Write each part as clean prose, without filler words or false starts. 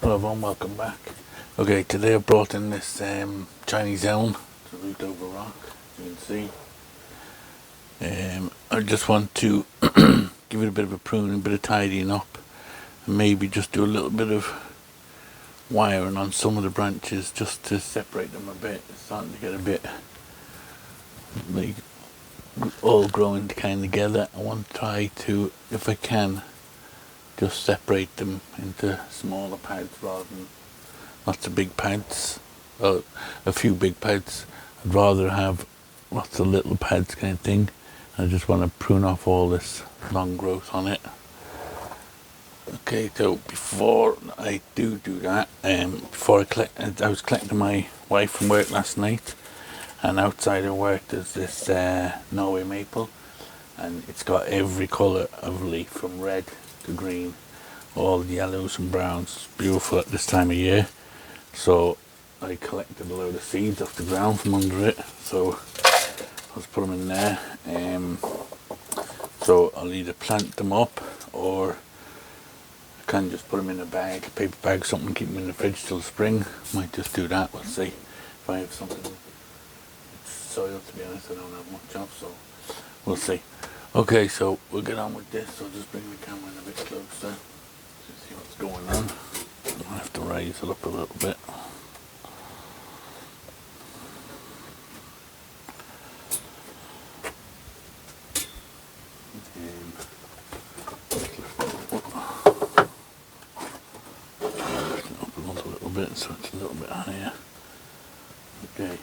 Hello everyone, welcome back. Okay, today I brought in this Chinese elm to root over rock, as you can see. I just want to give it a bit of a pruning, a bit of tidying up, and maybe just do a little bit of wiring on some of the branches just to separate them a bit. It's starting to get a bit like all growing kind of together. I want to try to, if I can, just separate them into smaller pads rather than lots of big pads, a few big pads. I'd rather have lots of little pads kind of thing. I just want to prune off all this long growth on it. Okay, so before I do that, I was collecting my wife from work last night, and outside her work there's this Norway maple, and it's got every colour of leaf from red to green, all yellows and browns. It's beautiful at this time of year. So I collected a load of seeds off the ground from under it, so let's put them in there. So I'll either plant them up, or I can just put them in a bag, paper bag, something, keep them in the fridge till spring. Might just do that. We'll see if I have something. Soil, to be honest, I don't have much of, so we'll see. Okay, so we'll get on with this. I'll just bring the camera in a bit closer to see what's going on. I'll have to raise it up a little bit. Up a little bit so it's a little bit higher. Okay.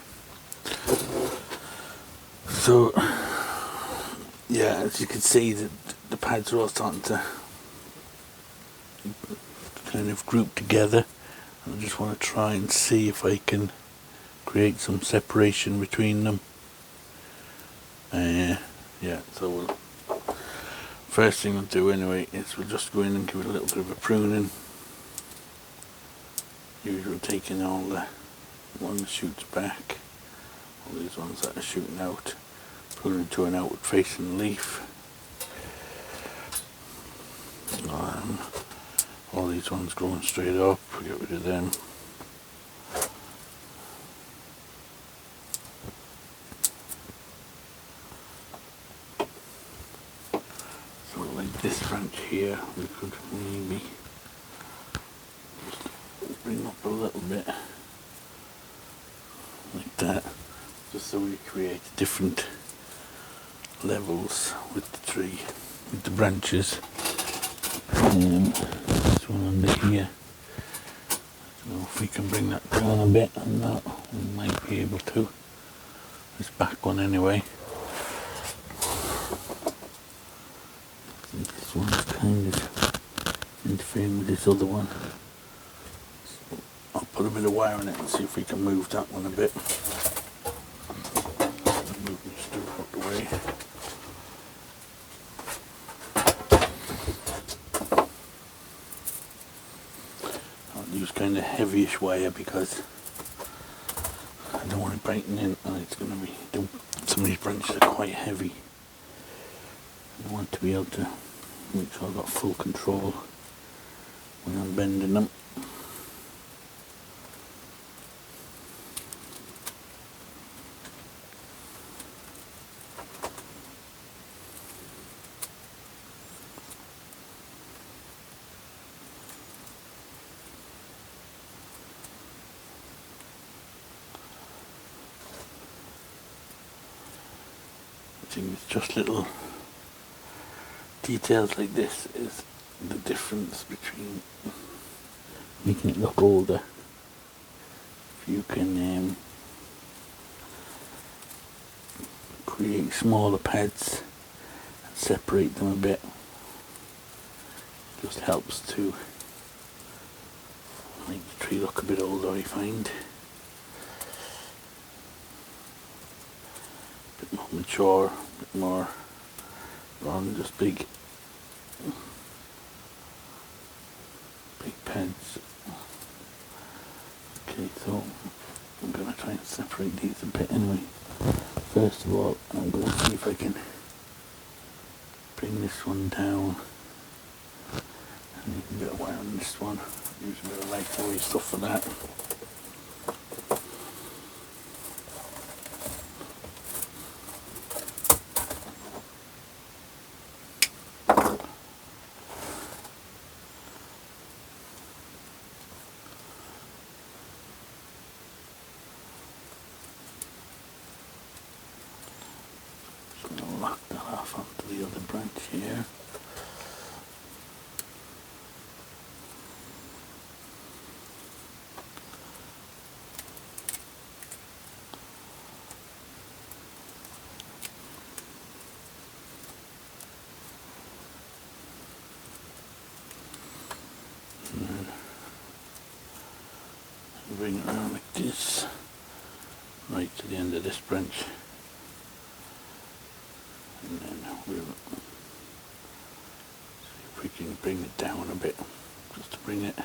So, yeah, as you can see, the pads are all starting to kind of group together. I just want to try and see if I can create some separation between them. Yeah, so first thing we'll do anyway is we'll just go in and give it a little bit of a pruning. Usually taking all the one that shoots back, all these ones that are shooting out, pruning to an outward facing leaf. All these ones growing straight up, we get rid of them. So like this branch here, we could maybe just bring up a little bit, like that, just so we create different levels with the tree, with the branches. This one under here, I don't know if we can bring that down a bit, and that we might be able to. This back one anyway. This one's kind of interfering with this other one. So I'll put a bit of wire in it and see if we can move that one a bit. Move it just out the way. Use kind of heavyish wire because I don't want it biting in, and it's going to be, some of these branches are quite heavy. I want to be able to make sure I've got full control when I'm bending them. I think it's just little details like this is the difference between making it look older. If you can create smaller pads and separate them a bit, it just helps to make the tree look a bit older, I find. A bit more mature, a bit more, rather than just big pads. Okay, so I'm going to try and separate these a bit anyway. First of all, I'm going to see if I can bring this one down, and you can get a wire on this one. Use a bit of light stuff for that. Just going to lock that off onto the other branch here. Bring it around like this, right to the end of this branch, and then we'll see if we can bring it down a bit, just to bring it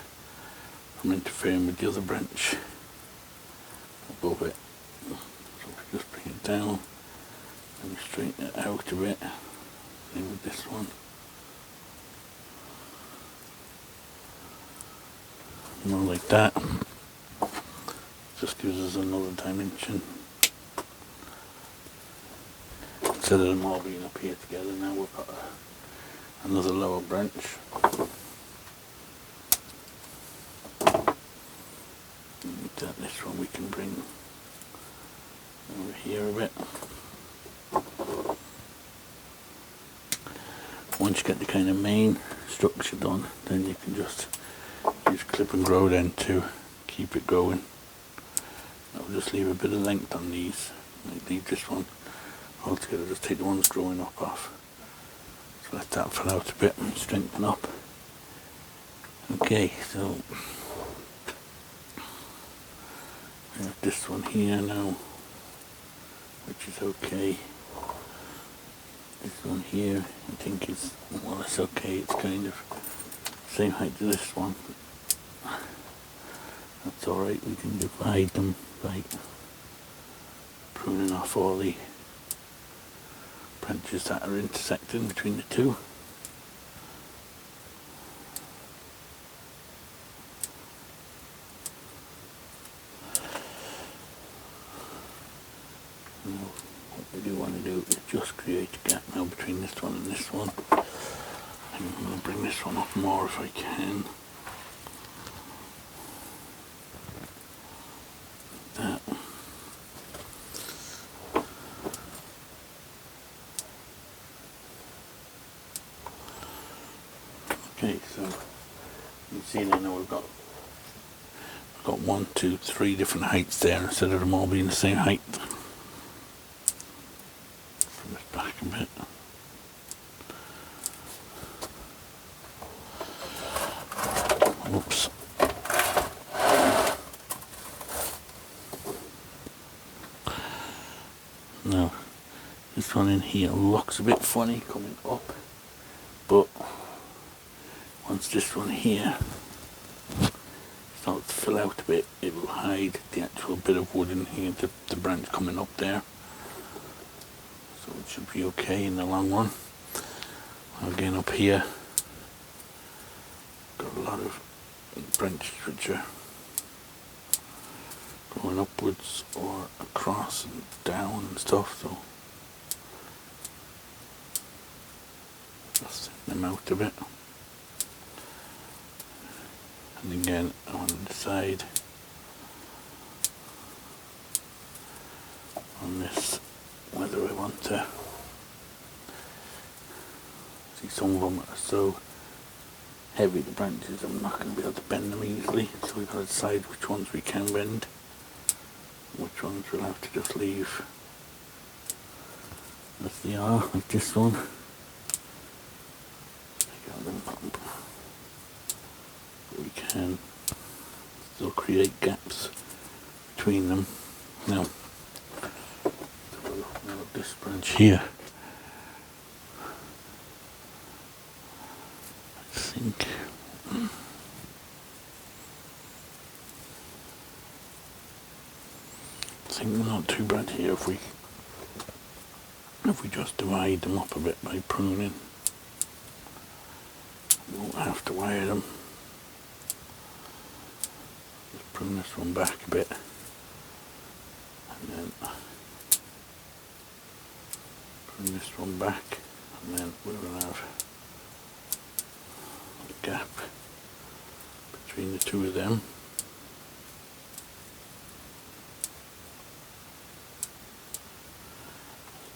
from interfering with the other branch above it. So if we just bring it down and straighten it out a bit, same with this one. More like that. Just gives us another dimension. Instead of them all being up here together, now we've got another lower branch. This one we can bring over here a bit. Once you get the kind of main structure done, then you can just use clip and grow then to keep it going. I'll just leave a bit of length on these. Like leave this one altogether, just take the ones growing up off. So let that fill out a bit and strengthen up. Okay, so we have this one here now, which is okay. This one here, I think is more or less okay. It's kind of same height as this one. That's alright, we can divide them by pruning off all the branches that are intersecting between the two. Now, what we do want to do is just create a gap now between this one and this one. I'm going to bring this one up more if I can. Okay, so you can see now we've got 1, 2, 3 different heights there instead of them all being the same height. Bring this back a bit. Oops. Now, this one in here looks a bit funny coming up, but once this one here starts to fill out a bit, it will hide the actual bit of wood in here, the branch coming up there. So it should be okay in the long run. Again, up here, got a lot of branches which are going upwards or across and down and stuff, so just thin them out a bit. And again, I want to decide on this whether I want to see. Some of them are so heavy, the branches, I'm not going to be able to bend them easily, so we've got to decide which ones we can bend, which ones we'll have to just leave as they are, like this one. Take out them up. We can still create gaps between them. Now, this branch here, I think we're not too bad here if we just divide them up a bit by pruning. We won't have to wire them. prune this one back a bit, and then prune this one back, and then we're going to have a gap between the two of them.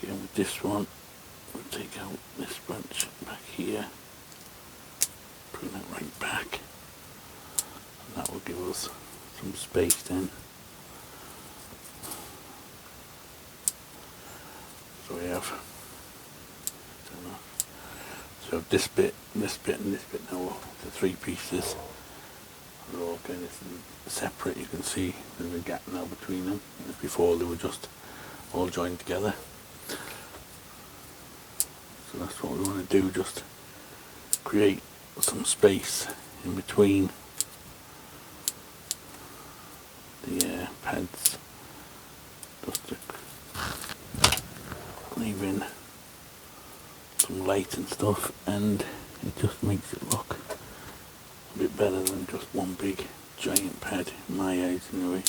Again with this one, we'll take out this branch back here, prune that right back, and that will give us some space then. So we have this bit, and this bit now, the three pieces are all kind of separate. You can see there's a gap now between them. As before they were just all joined together. So that's what we want to do, just create some space in between the pads, just to leave in some light and stuff, and it just makes it look a bit better than just one big giant pad, in my eyes anyway.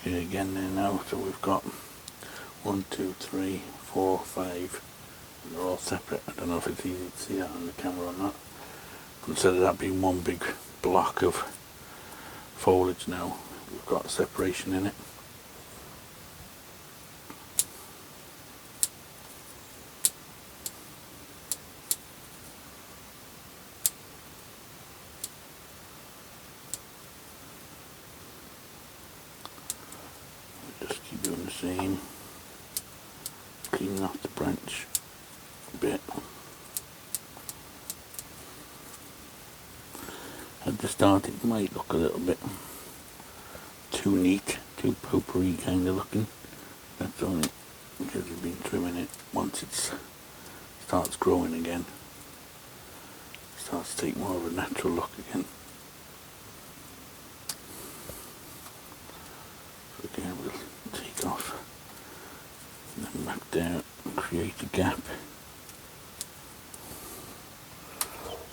Okay, again there now, so we've got 1, 2, 3, 4, 5, and they're all separate. I don't know if it's easy to see that on the camera or not. Instead of that being one big block of foliage now, we've got separation in it. Just keep doing the same, cleaning off the branch a bit. At the start it might look a little bit too neat, too potpourri kind of looking. That's only because we've been trimming it. Once it starts growing again, it starts to take more of a natural look again. So again we'll take off and then back there and create a gap.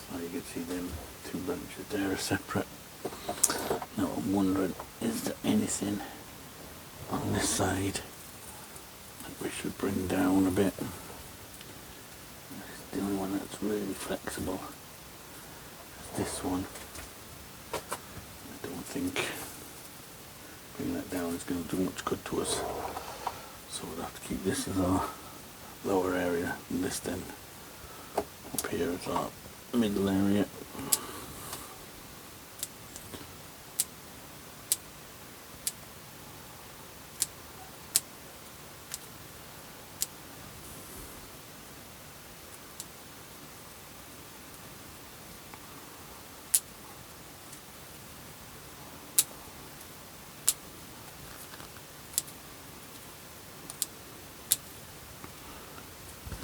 So you can see them two branches there are separate. Now I'm wondering, is there anything on this side that we should bring down a bit? It's the only one that's really flexible. It's this one. I don't think bringing that down is going to do much good to us. So we'll have to keep this as our lower area, and this then up here is our middle area.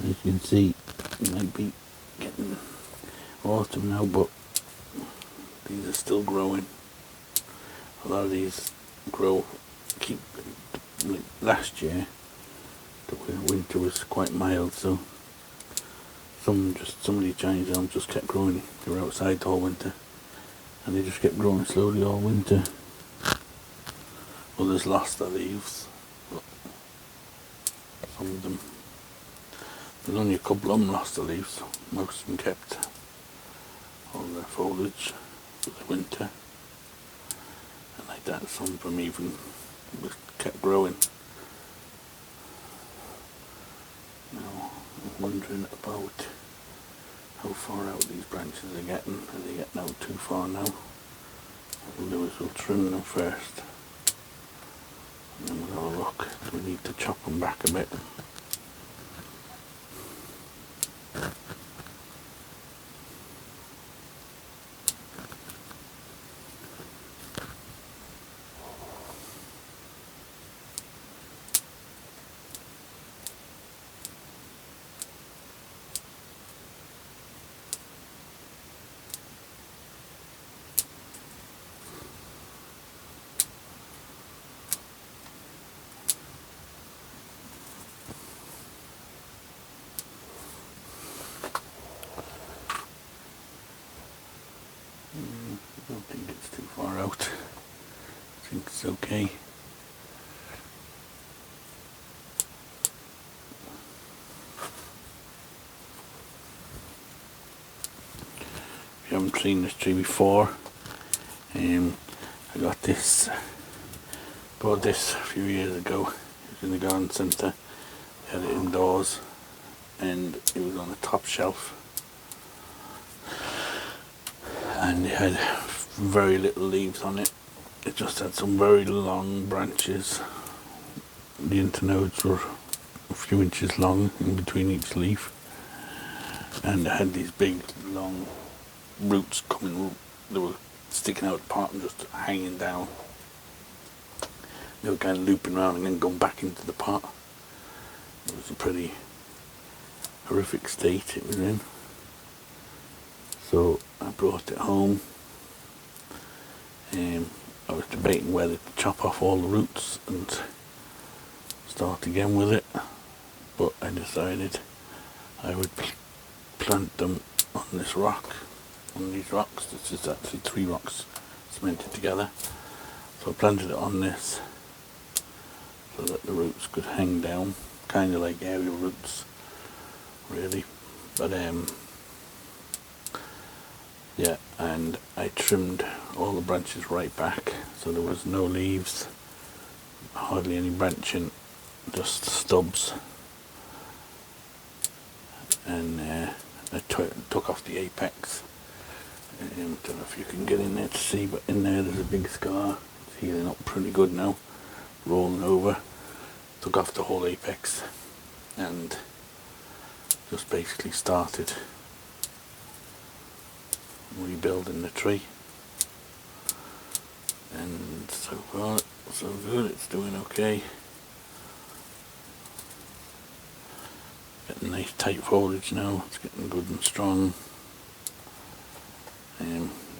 As you can see, it might be getting autumn now, but these are still growing. A lot of these keep, like last year the winter was quite mild, so some of these Chinese elms just kept growing. They were outside the whole winter and they just kept growing slowly all winter. Others lost their leaves, but some of them, there's only a couple of them lost their leaves. Most of them kept all their foliage for the winter, and like that some of them even kept growing. Now I'm wondering about how far out these branches are getting. Are they getting out too far now? What we'll do is we'll trim them first, and then we'll have a look. We need to chop them back a bit. think it's okay. If you haven't seen this tree before, I got this, bought this a few years ago. It was in the garden centre. They had it indoors and it was on the top shelf, and it had very little leaves on it. It just had some very long branches. The internodes were a few inches long in between each leaf, and it had these big long roots coming. They were sticking out apart and just hanging down. They were kind of looping around and then going back into the pot. It was a pretty horrific state it was in. So I brought it home. I was debating whether to chop off all the roots and start again with it, but I decided I would plant them on this rock, on these rocks. This is actually 3 rocks cemented together. So I planted it on this so that the roots could hang down, kind of like aerial roots, really. But yeah, and I trimmed all the branches right back, so there was no leaves, hardly any branching, just stubs. And I took off the apex. Don't know if you can get in there to see, but in there's a big scar. It's healing up pretty good now, rolling over. Took off the whole apex and just basically started rebuilding the tree. And so far so good, it's doing okay. Getting nice tight foliage now, it's getting good and strong.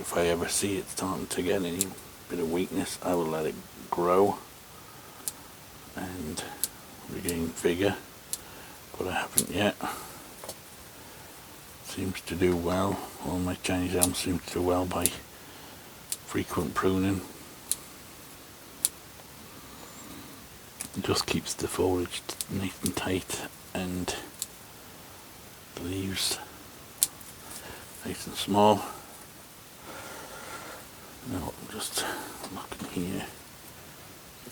If I ever see it starting to get any bit of weakness, I will let it grow and regain vigor, but I haven't yet. Seems to do well. All my Chinese elms seem to do well by frequent pruning. It just keeps the foliage nice and tight and the leaves nice and small. Now I'm just looking here.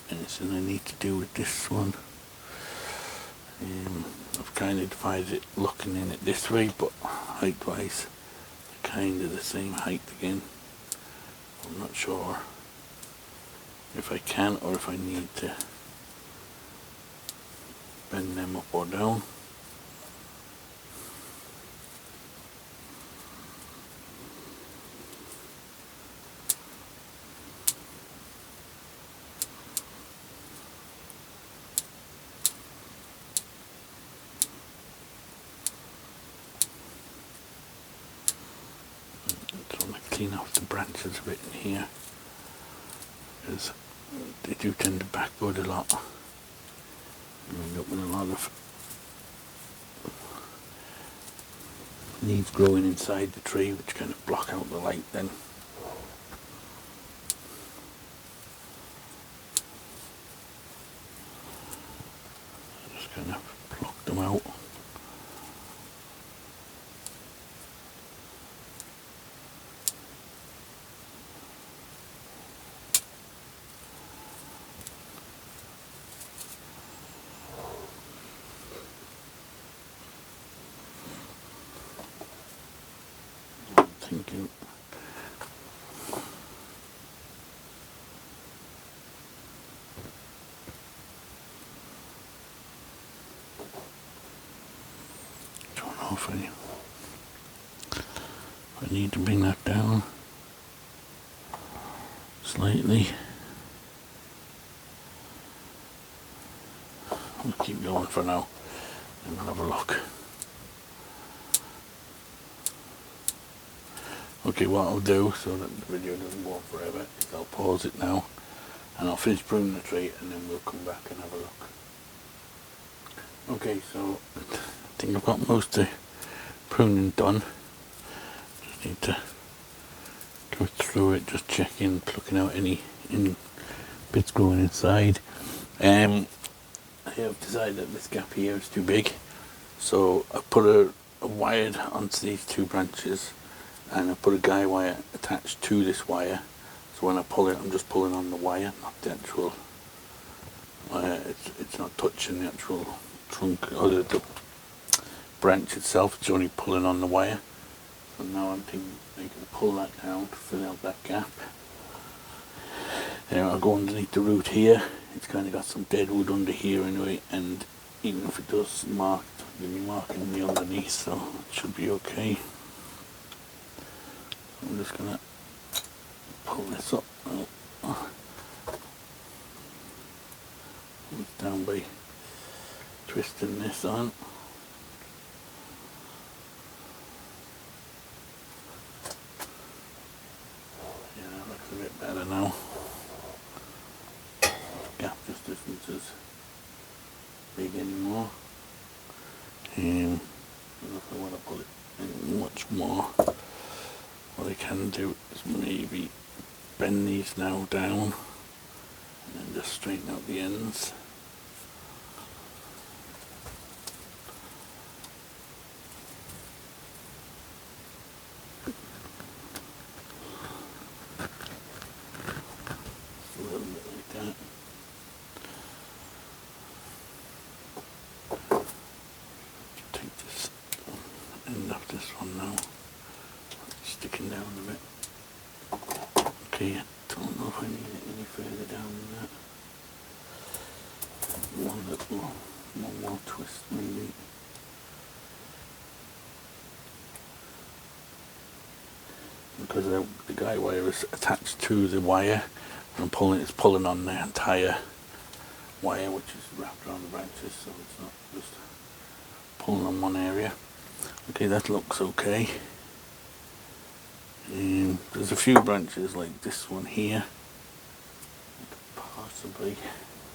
Anything I need to do with this one? I've kind of divided it looking in it this way, but height wise kind of the same height again. I'm not sure if I can or if I need to bend them up or down. Clean off the branches a bit in here, because they do tend to backbud a lot. You end up with a lot of leaves growing inside the tree which kind of block out the light then. Just kind of pluck them out. Thinking. Don't know if I need to bring that down slightly. We'll keep going for now and we'll have a look. Okay, what I'll do so that the video doesn't go on forever is I'll pause it now and I'll finish pruning the tree and then we'll come back and have a look. Okay, so I think I've got most of the pruning done. Just need to go through it, just checking, plucking out any bits growing inside. I have decided that this gap here is too big, so I put a wire onto these two branches, and I put a guy wire attached to this wire, so when I pull it, I'm just pulling on the wire, not the actual it's not touching the actual trunk or the branch itself, it's only pulling on the wire. So now I'm thinking I can pull that down to fill out that gap. I'll go underneath the root here. It's kind of got some dead wood under here anyway, and even if it does mark, it'll be marking me underneath, so it should be okay. I'm just gonna pull this up. It's down by twisting this on. Yeah, that looks a bit better now. Gap just isn't as big anymore. I don't know if I want to put it in much more. What I can do is maybe bend these now down and then just straighten out the ends. Just a little bit like that. Take this end off this one now. It's sticking down a bit. Okay, I don't know if I need it any further down than that. One more twist maybe. Because the guy wire is attached to the wire, and it's pulling on the entire wire, which is wrapped around the branches, so it's not just pulling on one area. Okay, that looks okay. There's a few branches like this one here I could possibly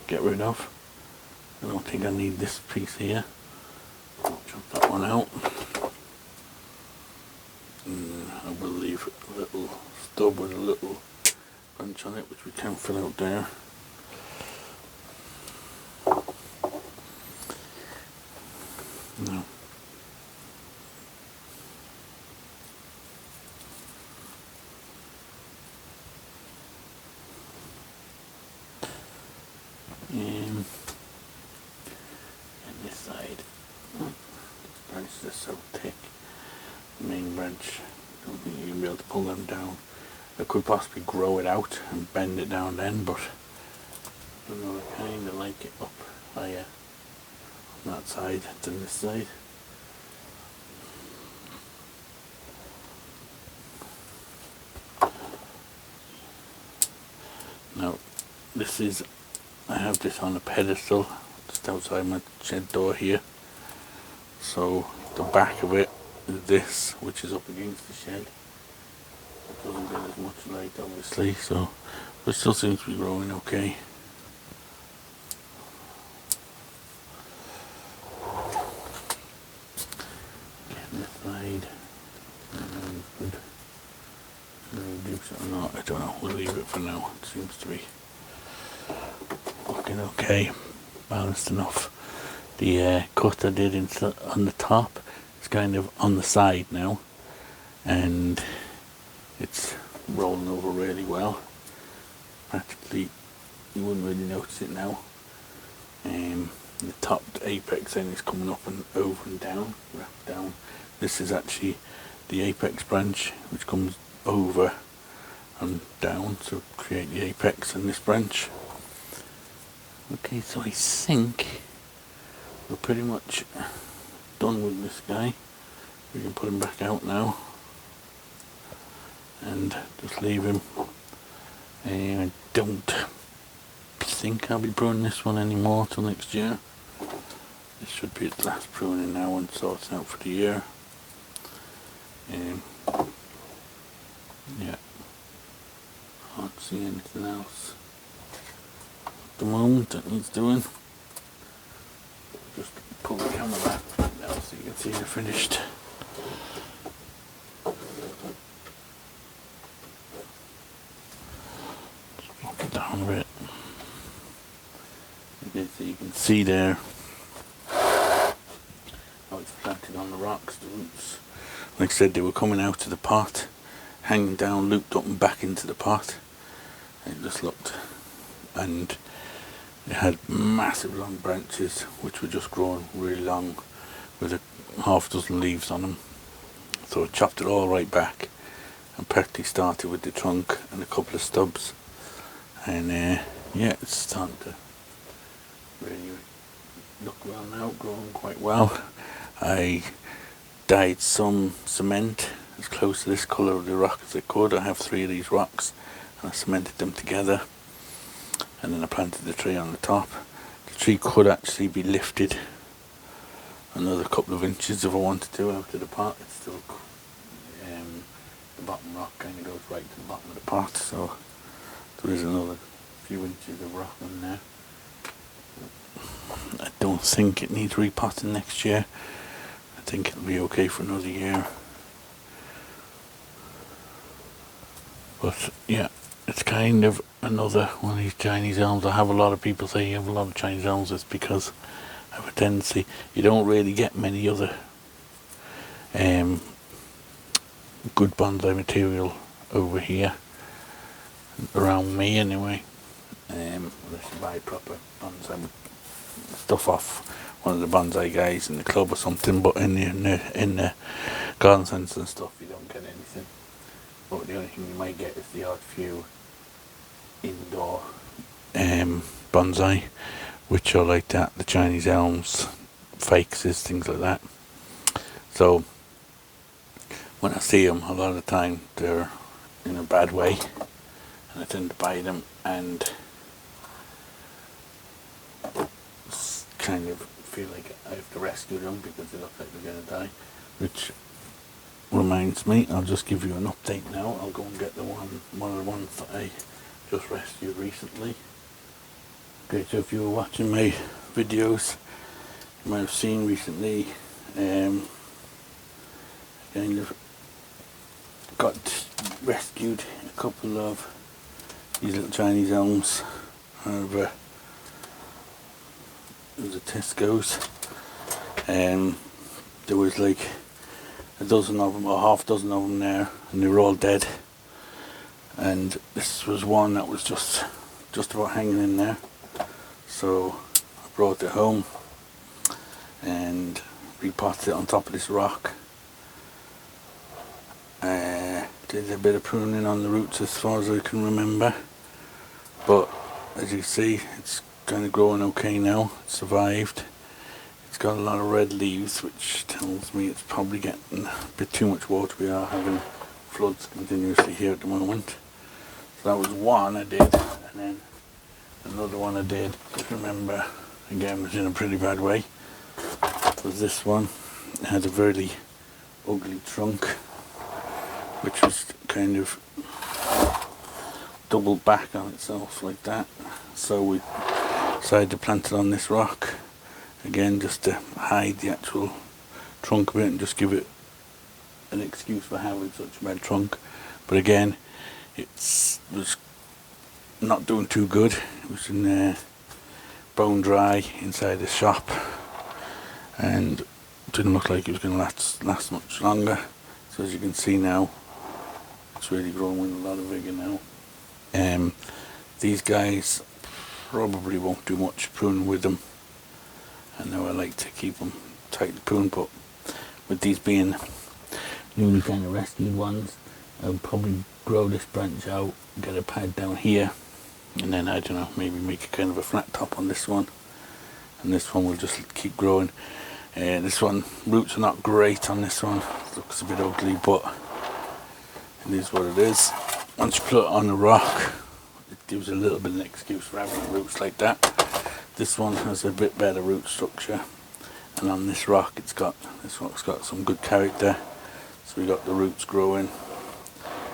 get rid of. I don't think I need this piece here. I'll chop that one out. And I will leave a little stub with a little branch on it, which we can fill out there. No. And this side, this branch is so thick, the main branch, I don't think you'll be able to pull them down. I could possibly grow it out and bend it down then, but I don't know, I kind of like it up higher on that side than this side. Now, I have this on a pedestal just outside my shed door here. So the back of it is this, which is up against the shed. It doesn't get as much light obviously, so but it still seems to be growing okay. Getting this side. Good. Or not, I don't know, we'll leave it for now. It seems to be looking okay, balanced enough. The cut I did on the top is kind of on the side now, and it's rolling over really well. Practically, you wouldn't really notice it now. The top apex end is coming up and over and down, wrapped down. This is actually the apex branch, which comes over and down to create the apex in this branch. Okay, so I think we're pretty much done with this guy. We can put him back out now and just leave him. I don't think I'll be pruning this one anymore till next year. This should be its last pruning now and sorts out for the year. Yeah, can't see anything else at the moment that needs doing. Just pull the camera back now so you can see the finished. Just walk it down a bit. So you can see there how it's planted on the rocks, the roots. Like I said, they were coming out of the pot, hanging down, looped up and back into the pot. It just looked, and it had massive long branches which were just growing really long with a half dozen leaves on them. So I chopped it all right back and practically started with the trunk and a couple of stubs, and yeah, it's starting to really look well now, growing quite well. I dyed some cement as close to this colour of the rock as I could. I have 3 of these rocks and I cemented them together, and then I planted the tree on the top. The tree could actually be lifted another couple of inches if I wanted to out of the pot. It's still the bottom rock kind of goes right to the bottom of the pot, so there is another few inches of rock in there. I don't think it needs repotting next year. I think it'll be okay for another year. But yeah, it's kind of another one of these Chinese elms. I have a lot of people say you have a lot of Chinese elms. It's because I have a tendency, you don't really get many other good bonsai material over here, around me anyway, unless you buy proper bonsai stuff off one of the bonsai guys in the club or something. But in the garden centres and stuff, you don't get anything. But the only thing you might get is the odd few indoor bonsai, which are like that, the Chinese elms, fakes, things like that. So when I see them, a lot of the time they're in a bad way, and I tend to buy them and kind of feel like I have to rescue them because they look like they're going to die. Which reminds me, I'll just give you an update now. I'll go and get one of the ones that I just rescued recently. Okay, so if you were watching my videos, you might have seen recently, kind of got rescued a couple of these little Chinese elms over it was a Tesco's. There was like a dozen of them or half a dozen of them there, and they were all dead, and this was one that was just about hanging in there. So I brought it home and repotted it on top of this rock. Did a bit of pruning on the roots as far as I can remember, but as you see, it's kind of growing okay now. It survived. It's got a lot of red leaves, which tells me it's probably getting a bit too much water. We are having floods continuously here at the moment. So that was one I did, and then another one I did, just remember, again, was in a pretty bad way. Was this one. It had a very ugly trunk, which was kind of doubled back on itself like that. So we decided to plant it on this rock, again just to hide the actual trunk of it and just give it an excuse for having such a bad trunk. But again, it was not doing too good. It was in there bone dry inside the shop, and didn't look like it was going to last much longer. So as you can see now, it's really growing with a lot of vigour now. These guys probably won't do much pruning with them. I know I like to keep them tightly pruned, but with these being newly kind of rescued ones, I'll probably grow this branch out, get a pad down here, and then I don't know, maybe make a kind of a flat top on this one, and this one will just keep growing. This one, roots are not great on this one, it looks a bit ugly, but it is what it is. Once you put it on a rock, it gives a little bit of an excuse for having roots like that. This one has a bit better root structure, and on this rock this rock's got some good character, so we got the roots growing,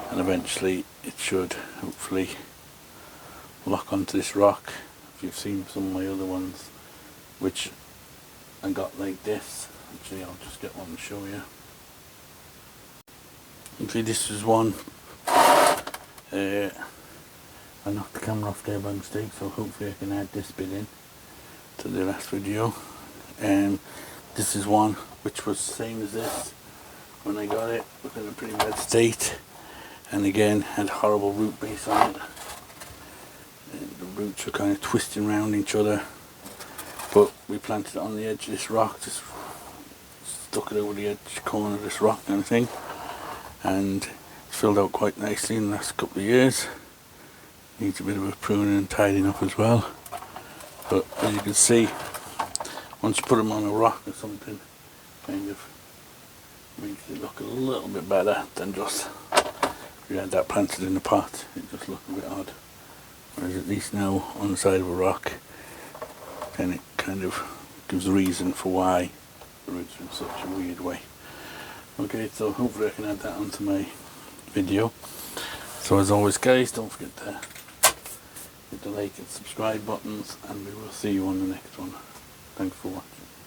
and eventually it should hopefully lock onto this rock. If you've seen some of my other ones which I got like this, actually I'll just get one and show you. Okay, this is one. I knocked the camera off there by mistake, so hopefully I can add this bit in. to the last video. And this is one which was the same as this when I got it, was in a pretty bad state, and again had horrible root base on it. And the roots were kind of twisting around each other, but we planted it on the edge of this rock, just stuck it over the edge corner of this rock kind of thing, and it's filled out quite nicely in the last couple of years. Needs a bit of a pruning and tidying up as well, but as you can see, once you put them on a rock or something, kind of makes it look a little bit better than just if you had that planted in the pot. It just looked a bit odd. Whereas at least now on the side of a rock, then it kind of gives a reason for why the roots are in such a weird way. Okay, so hopefully I can add that onto my video. So as always guys, don't forget to hit the like and subscribe buttons, and we will see you on the next one. Thanks for watching.